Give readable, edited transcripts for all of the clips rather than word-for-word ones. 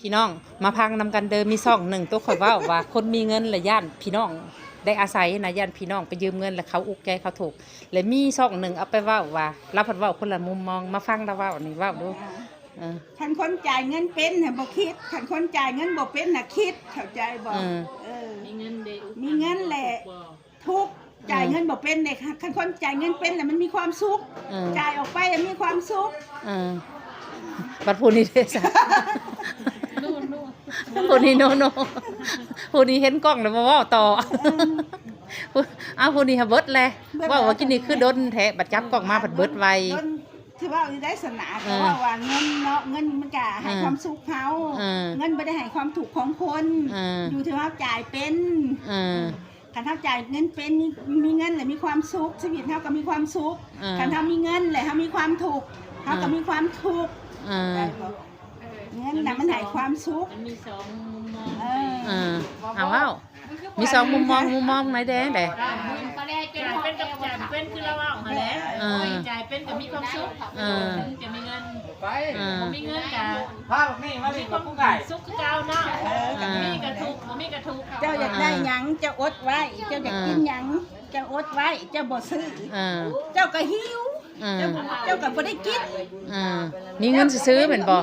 พี่น้องมาพังนำกันเดิมมีซ่องหนึ่งตัวข่อยว่าคนมีเงินและย่านพี่น้องได้อาศัยนะย่านพี่น้องไปยืมเงินแล้วเขาอุกใจเขาถูกและมีซ่องหนึ่งเอาไปว่ารับผัดว่าคนละมุมมองมาฟังแล้วว่านี่ว่าดูขันคนจ่ายเงินเป็นน่ะบ่คิดขันคนจ่ายเงินบ่เป็นน่ะคิดเข้าใจบ่มีเงินแหละทุกจ่ายเงินบ่เป็นเด็กขันคนจ่ายเงินเป็นน่ะมันมีความสุขจ่ายออกไปมีความสุขบัดพูนี่เด้อจ้ะพูนี่โนพูนี่เห็นกล้องแล้วมาว่าต่อพูนี่ฮะเบิดเลยว่ากินนี่คือดนแท้บัดจับกล้องมาบัดเบิดไวที่ว่าได้สนาเพราะว่าเงินเนาะเงินมันก็ให้ความสุขเขาเงินไม่ได้ให้ความถูกของคนอยู่ที่ว่าจ่ายเป็นขันเท่าจ่ายเงินเป็นมีเงินเลยมีความสุขชีวิตเท่ากับมีความสุขขันเท่ามีเงินเลยเขามีความถูกเท่ากับมีความถูกเงินน่ะมันให้ความสุขมีสองมุมมองเอาว่ามีสองมุมมองไหนแดงแต่จ่ายเป็นกับจ่ายเป็นคือเราเอามาแล้วจ่ายเป็นกับมีความสุขจะมีเงินมีเงินกับภาพนี่มาดิกับผู้ไก่สุขคือเก่าเนาะมีกระทุกมีกระทุกเจ้าอยากได้หยังเจ้าอดไว้เจ้าอยากกินหยังเจ้าอดไว้เจ้าบ่ซื้อเจ้าก็หิวเจ้าก็บ่ได้กินมีเงินซื้อเหมือนบ่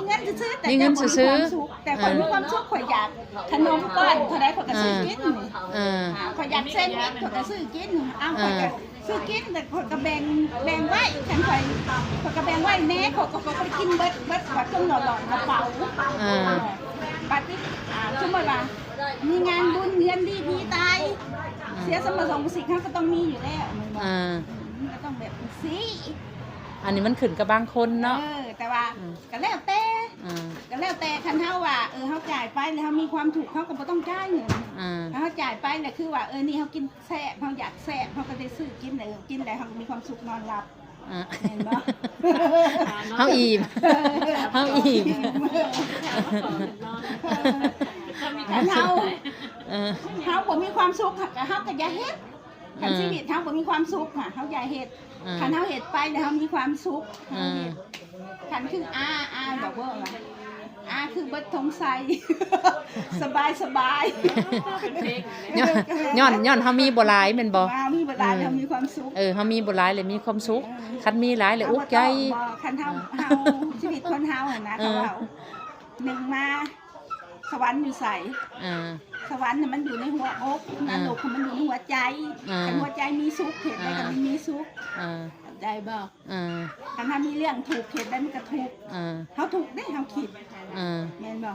มีเงินซื้อแต่คนมีความสุขข่อยอยากขนมก้อนเท่าไรข่อยก็ซื้อกินข่อยอยากเส้นนิดข่อยก็ซื้อกินข่อยก็ซื้อกินแต่ข่อยก็แบ่งไว้ฉันข่อยก็แบ่งไว้แน่ข่อยก็ไปกินเบิดว่าต้องหล่อๆกระเป๋าบัดนี้สมมติว่ามีงานบุญเรียนดีผีตายเสียสมรสสิ่งเขาก็ต้องมีอยู่แล้วก็ต้องแบบสิอันนี้มันขึ้นกับบางคนเนาะแต่ว่าก็แล้วแต่คันเท่าว่าเขาจ่ายไปแล้วเขามีความถูกเขาก็บ่ต้องจ่ายเงินเขาจ่ายไปแล้วคือว่านี่เขากินแซ่บเขาอยากแซ่บเขาก็ได้ซื้อกินเลยกินแล้วเขามีความสุขนอนหลับเห็นบ่เขาอิ่มเขาบ่มีความสุขเขาก็อย่าเฮ็ดคันชีวิตเขาบ่มีความสุขเขาอย่าเฮ็ดคันเขาเฮ็ดไปแล้วเขามีความสุขคันคือบอกว่าคือเบิดทงไซสบายย้อนเขามีบ่หลายแม่นบ่มีบ่หลายเขามีความสุขเขามีบ่หลายเลยมีความสุขคันมีหลายเลยอุกใจคันเฮาชีวิตคนเฮานะเขาว่าหนึ่งมาสวรรค์อยู่ใสสวรรค์เนี่ยมันอยู่ในหัวอกนรกมันอยู่ในหัวใจคันหัวใจมีสุขเห็นได้ก็มีสุขได้บ่คันถ้ามีเรื่องถูกเห็นได้มันก็ถูกเขาถูกได้เขาคิดแม่นบ่